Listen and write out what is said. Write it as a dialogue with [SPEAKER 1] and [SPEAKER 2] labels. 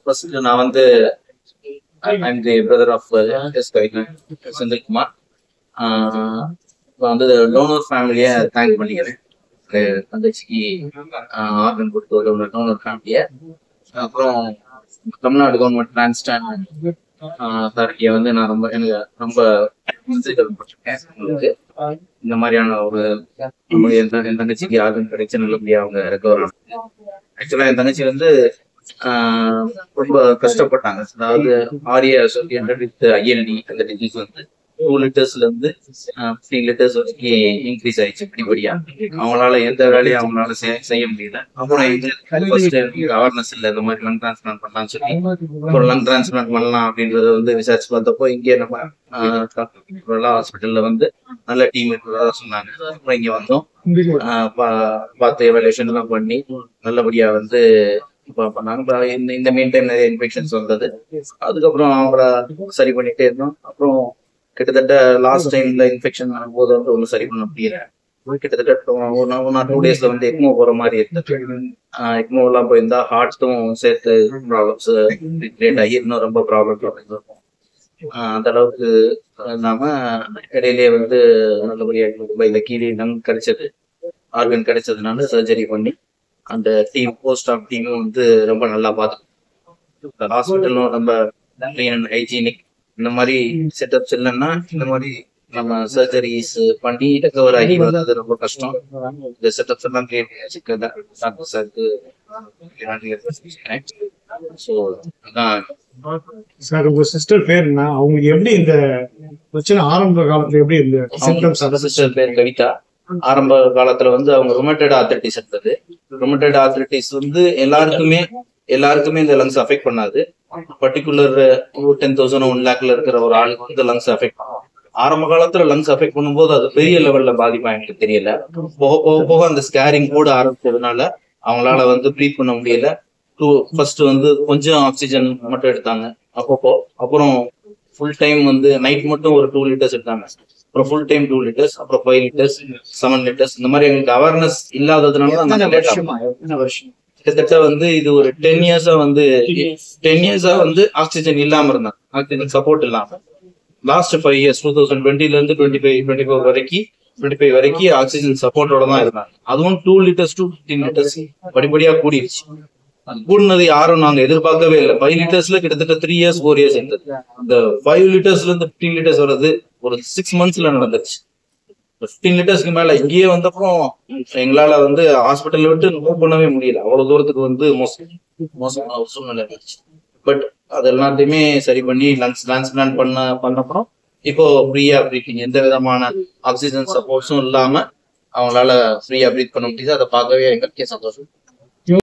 [SPEAKER 1] First நான் வந்து I'm the brother of S Senthilkumar. இப்போ வந்து டோனர் ஃபேமிலியை தேங்க் பண்ணிக்கிறேன். தங்கச்சிக்கு ஆர்கன் கொடுத்து ஒரு டோனர் ஃபேமிலியை. அப்புறம் தமிழ்நாடு கவர்மெண்ட் டிரான்ஸ்பிளான்ட் அத்தாரிட்டியை வந்து நான் எனக்கு ரொம்ப பட்டிருக்கேன். உங்களுக்கு இந்த மாதிரியான ஒரு என் தங்கச்சிக்கு ஆர்கன் கிடைச்ச நல்லபடியா அவங்க ரெக்கவர். ஆக்சுவலா என் தங்கச்சி வந்து ரொம்ப கஷ்டப்பட்டாங்க. அதாவது ஆரியா அசோசியேட்டட் வித் ஐஎல்டி அந்த டிசீஸ் வந்து 2 லிட்டர்ஸ்ல இருந்து 15 லிட்டர்ஸ் வரைக்கும் இன்க்ரீஸ் ஆயிடுச்சு படிப்படியா. அவங்களால எந்த வேலையும் அவங்களால செய்ய முடியல. அப்புறம் அவேர்னஸ் இல்லை, இந்த மாதிரி லங் டிரான்ஸ்பிளான்ட் பண்ணலாம்னு சொல்லி ஒரு லங் டிரான்ஸ்பிளான்ட் பண்ணலாம் அப்படின்றத வந்து விசாரிச்சு பார்த்தப்போ இங்கே நம்ம ஹாஸ்பிட்டல்ல வந்து நல்ல டீம் இருக்கிறதா சொன்னாங்க. அப்புறம் இங்க வந்தோம், பார்த்து எவாலுவேஷன் எல்லாம் பண்ணி நல்லபடியா வந்து பண்ணாங்க. இந்த மெயின் டைம் நிறைய இன்ஃபெக்ஷன்ஸ் வந்தது. அதுக்கப்புறம் அவங்கள சரி பண்ணிட்டே இருந்தோம். அப்புறம் கிட்டத்தட்ட லாஸ்ட் டைம்ல இன்ஃபெக்ஷன் ஆகும்போது வந்து ஒன்றும் சரி பண்ண முடியல. கிட்டத்தட்ட 1 or 2 டேஸ்ல வந்து எக்மோ போற மாதிரி இருந்தது. எக்மோ எல்லாம் போயிருந்தா ஹார்ட்டும் சேர்த்து ப்ராப்ளம்ஸ் கிரியேட் ஆகி இன்னும் ரொம்ப ப்ராப்ளம் இருக்கும். அந்த அளவுக்கு இல்லாம இடையிலேயே வந்து நல்லபடியா துபாயில கீழே லங் கிடைச்சது, ஆர்கன் கிடைச்சதுனால சர்ஜரி பண்ணி அந்த டீம் போஸ்ட் ஆஃப் டீமும் வந்து ரொம்ப நல்லா பார்த்து ஹாஸ்பிட்டலும் ரொம்ப கிளீன் அண்ட் ஹைஜீனிக். இந்த மாதிரி செட்டப்ஸ் இல்லைன்னா இந்த மாதிரி நம்ம சர்ஜரிஸ் பண்ணி ரெக்கவர் ஆகி வர்றது ரொம்ப கஷ்டம். இந்த செட்டப்ஸ் எல்லாம் டாக்டர் சாருக்கு
[SPEAKER 2] சார். உங்க சிஸ்டர் பேர் என்ன? அவங்களுக்கு எப்படி இந்த பிரச்சனை ஆரம்ப காலத்துல எப்படி இந்த
[SPEAKER 1] சிஸ்டர் பேர் கவிதா. ஆரம்ப காலத்துல வந்து அவங்க ரொமேட்டட் ஆர்த்ரைட்டிஸ் இருந்தது. ரொமேட்டட் ஆர்த்ரைட்டிஸ் வந்து எல்லாருக்குமே இந்த லங்ஸ் அஃபெக்ட் பண்ணாது. பர்டிகுலர் 10,000 1 lakhல இருக்கிற ஒரு ஆளுக்கு வந்து லங்ஸ் அஃபெக்ட் பண்ணும். ஆரம்ப காலத்துல லங்ஸ் அஃபெக்ட் பண்ணும்போது அது பெரிய லெவல்ல பாதிப்பா எனக்கு தெரியல. போக அந்த ஸ்கேரிங் கூட ஆரம்பிச்சதுனால அவங்களால வந்து ப்ரீத் பண்ண முடியல. ஃபர்ஸ்ட் வந்து கொஞ்சம் ஆக்சிஜன் மட்டும் எடுத்தாங்க அப்பப்போ. அப்புறம் ஃபுல் டைம் வந்து நைட் மட்டும் ஒரு 2 லிட்டர்ஸ் எடுத்தாங்க. அப்புறம் ஃபுல் டைம் 2 லிட்டர்ஸ், அப்புறம் 5 லிட்டர்ஸ், 7 லிட்டர்ஸ். இந்த மாதிரி எங்களுக்கு அவேர்னஸ் இல்லாததுனால கிட்டத்தட்ட வந்து இது ஒரு 10 இயர்ஸா வந்து ஆக்சிஜன் இல்லாம இருந்தாங்க, ஆக்சிஜன் சப்போர்ட் இல்லாம. லாஸ்ட் 5 இயர்ஸ் 2020ல இருந்து 25 வரைக்கும் ஆக்சிஜன் சப்போர்ட்டோட தான் இருந்தாங்க. அதுவும் 2 லிட்டர்ஸ் to 15 லிட்டர்ஸ் படிப்படியா கூடிடுச்சு. அது கூடினது யாரும் நாங்க எதிர்பார்க்கவே இல்லை. 5 லிட்டர்ஸ்ல கிட்டத்தட்ட 3 years 4 years இருந்தது. இந்த 5 லிட்டர்ஸ்ல இருந்து 15 லிட்டர்ஸ் வர்றது ஒரு 6 monthsல நடந்துச்சு. 15 லிட்டர்ஸ்க்கு மேல இங்கேயே வந்தப்போ எங்களால வந்து ஹாஸ்பிட்டல் விட்டு மூவ் பண்ணவே முடியல. அவ்வளவு தூரத்துக்கு வந்து மோசமான சூழ்நிலை இருந்துச்சு. பட் அது எல்லாத்தையுமே சரி பண்ணி லங்ஸ் டிரான்ஸ்பிளான்ட் பண்ணப்பறம் இப்போ ஃப்ரீயா ப்ரீத்திங், எந்த விதமான ஆக்சிஜன் சப்போர்ட்ஸும் இல்லாம அவங்களால ஃப்ரீயா ப்ரீத் பண்ண முடியுது. அதை பார்க்கவே எங்களுக்கே சந்தோஷம்.